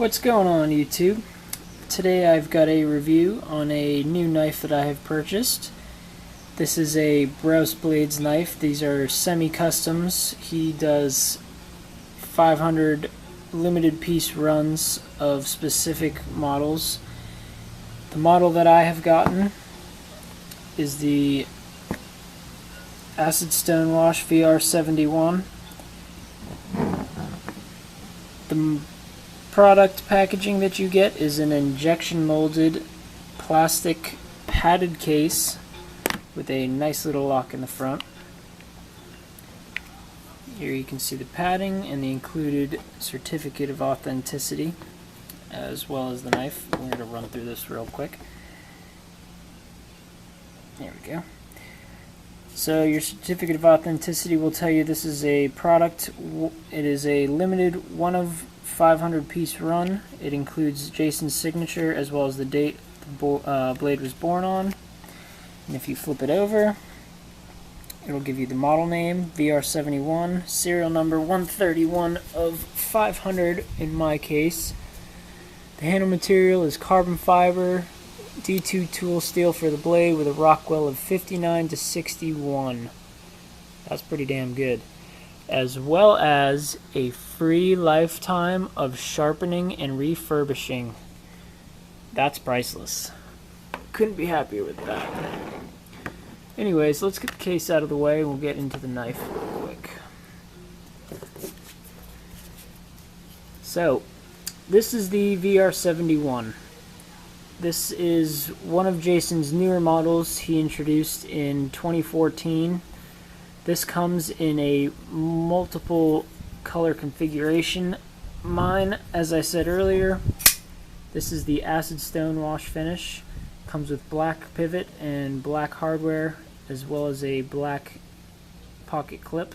What's going on, YouTube? Today I've got a review on a new knife that I have purchased. This is a Brous Blades knife. These are semi-customs. He does 500 limited piece runs of specific models. The model that I have gotten is the Acid-Stonewash VR-71. The product packaging that you get is an injection molded plastic padded case with a nice little lock in the front. Here you can see the padding and the included certificate of authenticity, as well as the knife. We're going to run through this real quick. There we go. So your certificate of authenticity will tell you this is a product. It is a limited one of 500 piece run. It includes Jason's signature as well as the date the blade was born on. And if you flip it over, it'll give you the model name, VR-71, serial number 131 of 500 in my case. The handle material is carbon fiber, D2 tool steel for the blade with a Rockwell of 59 to 61. That's pretty damn good. As well as a free lifetime of sharpening and refurbishing. That's priceless. Couldn't be happier with that. Anyways, let's get the case out of the way and we'll get into the knife real quick. So, this is the VR-71. This is one of Jason's newer models he introduced in 2014. This comes in a multiple color configuration. Mine, as I said earlier, this is the Acid-Stonewash finish. Comes with black pivot and black hardware, as well as a black pocket clip.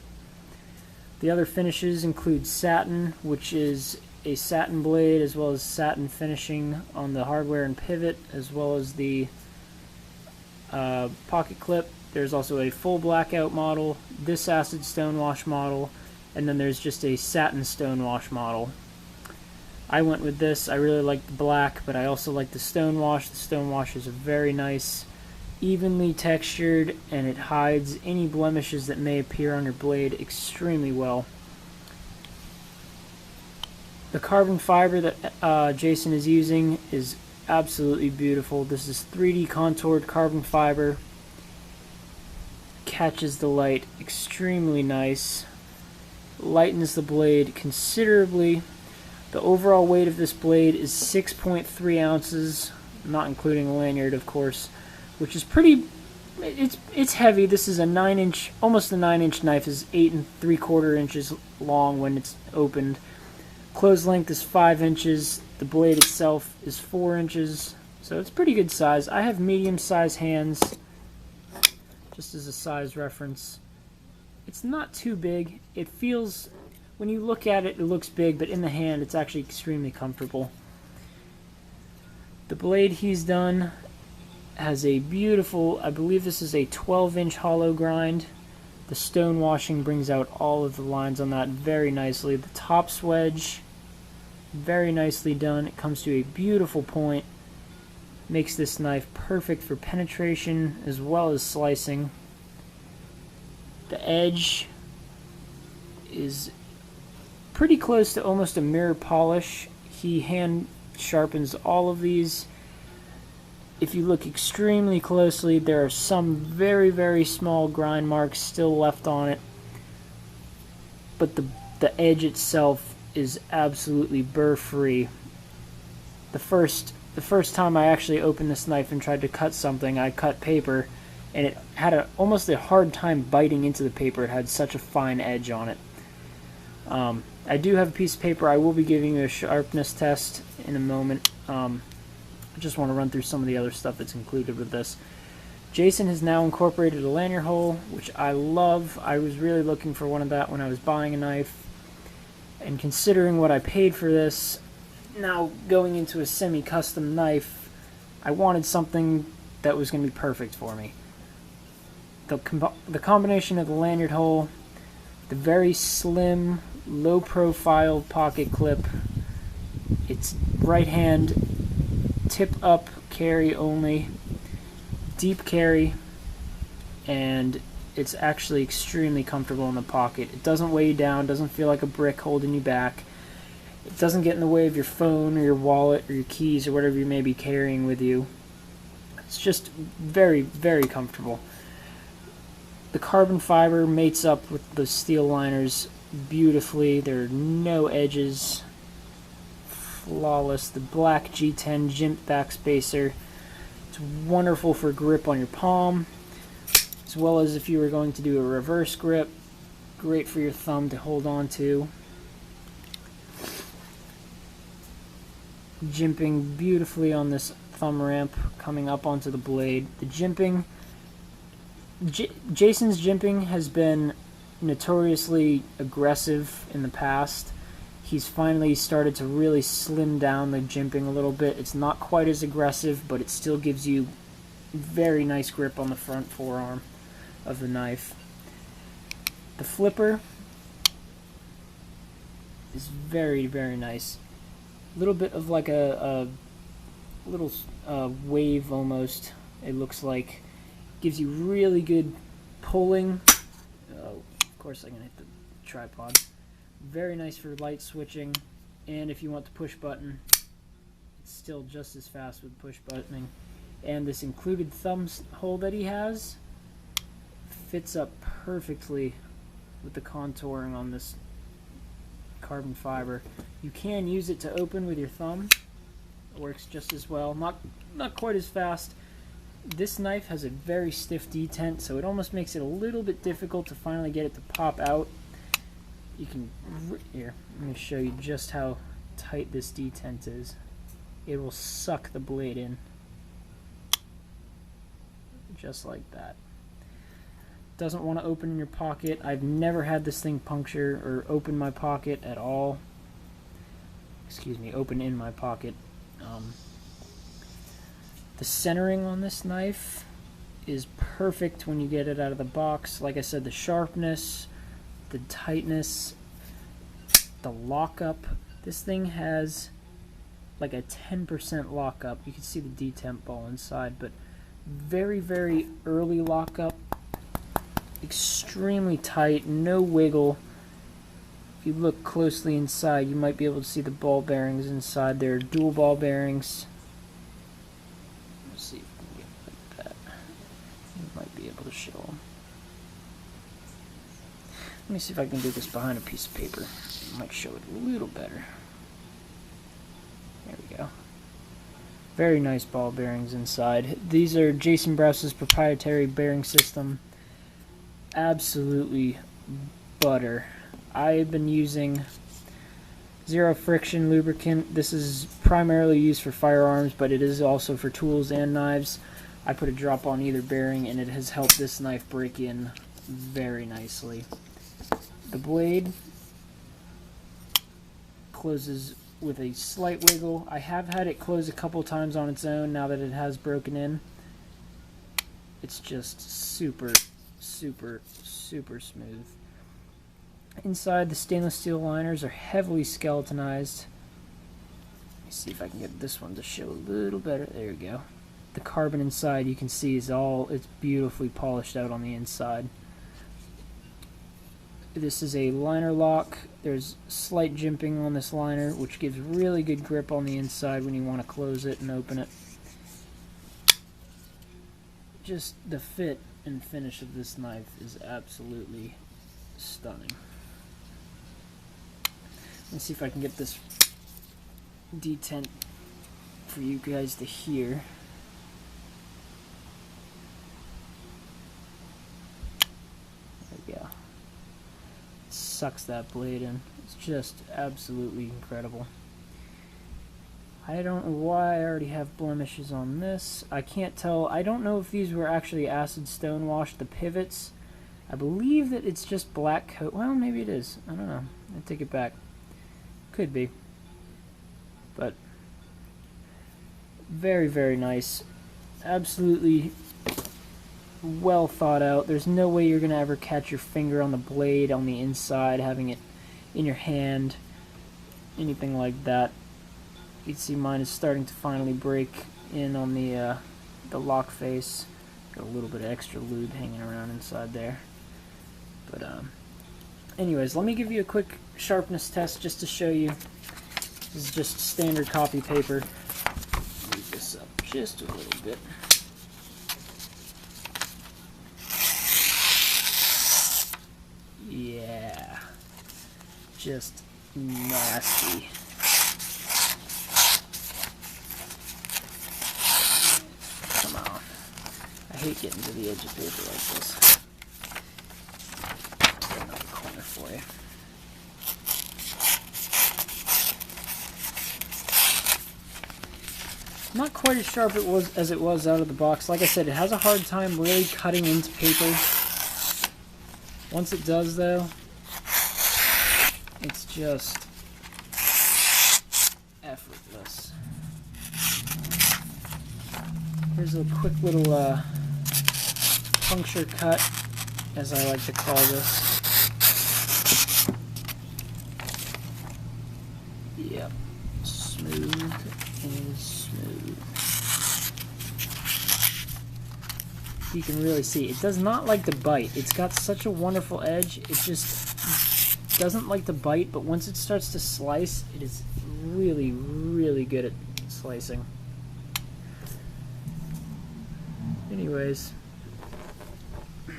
The other finishes include satin, which is a satin blade, as well as satin finishing on the hardware and pivot, as well as the pocket clip. There's also a full blackout model, this Acid-Stonewash model, and then there's just a satin stonewash model. I went with this. I really like the black, but I also like the stonewash. The stonewash is a very nice, evenly textured, and it hides any blemishes that may appear on your blade extremely well. The carbon fiber that Jason is using is absolutely beautiful. This is 3D contoured carbon fiber. Catches the light extremely nice. Lightens the blade considerably. The overall weight of this blade is 6.3 ounces, not including a lanyard, of course, which is pretty. It's heavy. This is a 9-inch, almost a 9-inch knife. Is 8 3/4 inches long when it's opened. Closed length is 5 inches. The blade itself is 4 inches, so it's pretty good size. I have medium-sized hands, just as a size reference. It's not too big. It feels, when you look at it, it looks big, but in the hand, it's actually extremely comfortable. The blade he's done has a beautiful, I believe this is a 12-inch hollow grind. The stone washing brings out all of the lines on that very nicely. The top swedge, very nicely done. It comes to a beautiful point. Makes this knife perfect for penetration as well as slicing. The edge is pretty close to almost a mirror polish. He hand sharpens all of these. If you look extremely closely, there are some very, very small grind marks still left on it. But the edge itself is absolutely burr-free. The first time I actually opened this knife and tried to cut something, I cut paper, and it had almost a hard time biting into the paper. It had such a fine edge on it. I do have a piece of paper. I will be giving you a sharpness test in a moment. I just want to run through some of the other stuff that's included with this. Jason has now incorporated a lanyard hole, which I love. I was really looking for one of that when I was buying a knife. And considering what I paid for this, now going into a semi-custom knife, I wanted something that was going to be perfect for me. The combination of the lanyard hole, the very slim, low-profile pocket clip, It's right hand, tip up carry only, deep carry, and it's actually extremely comfortable in the pocket. It doesn't weigh you down, doesn't feel like a brick holding you back. It doesn't get in the way of your phone or your wallet or your keys or whatever you may be carrying with you. It's just very, very comfortable. The carbon fiber mates up with the steel liners beautifully. There are no edges. Flawless. The black G10 Jimp backspacer. It's wonderful for grip on your palm, as well as if you were going to do a reverse grip. Great for your thumb to hold on to. Jimping beautifully on this thumb ramp coming up onto the blade. The jimping, Jason's jimping has been notoriously aggressive in the past. He's finally started to really slim down the jimping a little bit. It's not quite as aggressive, but it still gives you very nice grip on the front forearm of the knife. The flipper is very, very nice. A little bit of like a little wave almost, it looks like. Gives you really good pulling. Oh, of course I'm going to hit the tripod. Very nice for light switching, and if you want the push button, it's still just as fast with push buttoning. And this included thumb hole that he has fits up perfectly with the contouring on this carbon fiber. You can use it to open with your thumb. It works just as well. Not quite as fast. This knife has a very stiff detent, so it almost makes it a little bit difficult to finally get it to pop out. You can, here, let me show you just how tight this detent is. It will suck the blade in. Just like that. Doesn't want to open in your pocket. I've never had this thing puncture or open my pocket at all. Excuse me, open in my pocket. The centering on this knife is perfect when you get it out of the box. Like I said, the sharpness, the tightness, the lockup. This thing has like a 10% lockup. You can see the detent ball inside, but very, very early lockup. Extremely tight, no wiggle. If you look closely inside, you might be able to see the ball bearings inside. There are dual ball bearings. Let's see if we can get like that. You might be able to show them. Let me see if I can do this behind a piece of paper. It might show it a little better. There we go. Very nice ball bearings inside. These are Jason Brous's proprietary bearing system. Absolutely butter. I've been using zero friction lubricant. This is primarily used for firearms, but it is also for tools and knives. I put a drop on either bearing, and it has helped this knife break in very nicely. The blade closes with a slight wiggle. I have had it close a couple times on its own now that it has broken in. It's just super, super, super smooth. Inside, the stainless steel liners are heavily skeletonized. Let me see if I can get this one to show a little better. There we go. The carbon inside, you can see, it's beautifully polished out on the inside. This is a liner lock. There's slight jimping on this liner, which gives really good grip on the inside when you want to close it and open it. Just the fit and finish of this knife is absolutely stunning. Let's see if I can get this detent for you guys to hear. There we go. Sucks that blade in. It's just absolutely incredible. I don't know why I already have blemishes on this. I can't tell. I don't know if these were actually Acid-Stonewash, the pivots. I believe that it's just black coat. Well, maybe it is. I don't know. I take it back. Could be. But very, very nice. Absolutely well thought out. There's no way you're going to ever catch your finger on the blade on the inside, having it in your hand, anything like that. You can see mine is starting to finally break in on the lock face. Got a little bit of extra lube hanging around inside there. But anyways, let me give you a quick sharpness test just to show you. This is just standard copy paper. Move this up just a little bit. Yeah, just nasty. Come on. I hate getting to the edge of paper like this. Got another corner for you. Not quite as sharp as it was out of the box. Like I said, it has a hard time really cutting into paper. Once it does, though, it's just effortless. Here's a quick little puncture cut, as I like to call this. Yep, smooth is smooth. You can really see it does not like to bite. It's got such a wonderful edge. It just doesn't like to bite, but once it starts to slice, it is really, really good at slicing. Anyways, let's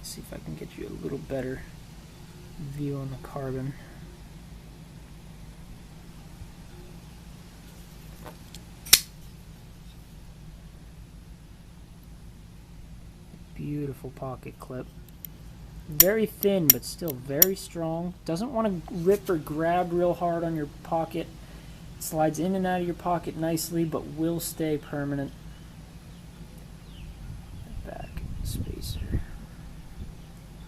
see if I can get you a little better view on the carbon. Beautiful pocket clip. Very thin, but still very strong. Doesn't want to rip or grab real hard on your pocket. Slides in and out of your pocket nicely, but will stay permanent. Back spacer.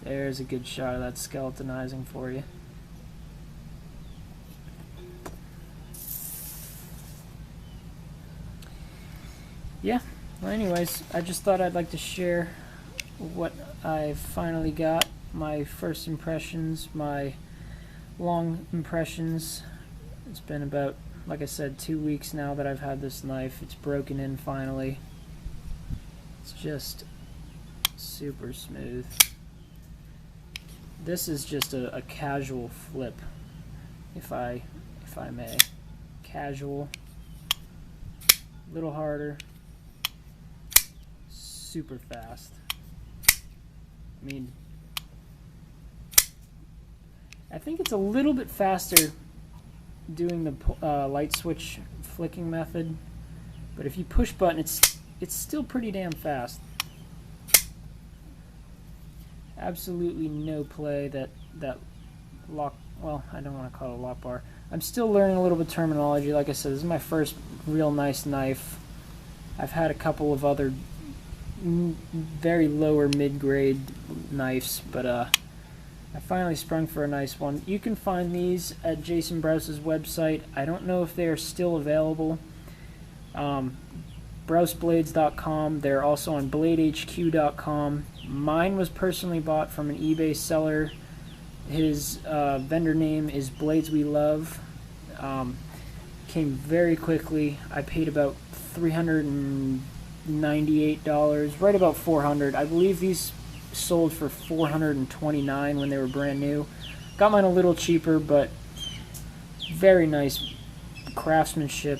There's a good shot of that skeletonizing for you. Yeah, well anyways, I just thought I'd like to share what I've finally got, my first impressions, my long impressions. It's been about, like I said, 2 weeks now that I've had this knife. It's broken in finally. It's just super smooth. This is just a casual flip, if I may. Casual, a little harder, super fast. I mean, I think it's a little bit faster doing the light switch flicking method, but if you push button, it's still pretty damn fast. Absolutely no play. That lock, well, I don't want to call it a lock bar. I'm still learning a little bit of terminology. Like I said, this is my first real nice knife. I've had a couple of other very lower mid-grade knives, but I finally sprung for a nice one. You can find these at Jason Brous's website. I don't know if they are still available. BrousBlades.com. They're also on BladeHQ.com. Mine was personally bought from an eBay seller. His vendor name is Blades We Love. Came very quickly. I paid about $398, right about $400. I believe these sold for $429 when they were brand new. Got mine a little cheaper, but very nice craftsmanship.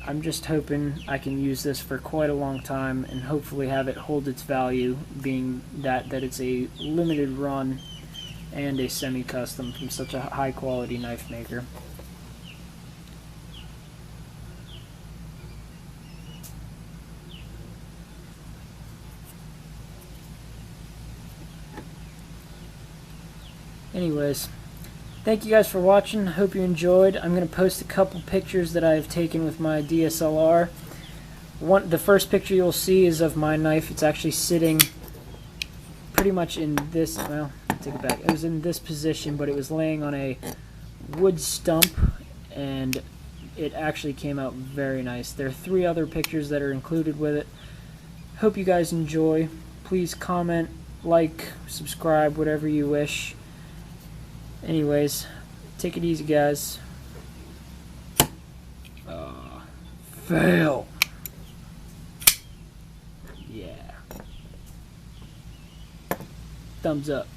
I'm just hoping I can use this for quite a long time and hopefully have it hold its value, being that it's a limited run and a semi-custom from such a high quality knife maker. Anyways, thank you guys for watching. Hope you enjoyed. I'm going to post a couple pictures that I've taken with my DSLR. The first picture you'll see is of my knife. It's actually sitting pretty much in this, well, take it back. It was in this position, but it was laying on a wood stump, and it actually came out very nice. There are 3 other pictures that are included with it. Hope you guys enjoy. Please comment, like, subscribe, whatever you wish. Anyways, take it easy, guys. Fail. Yeah. Thumbs up.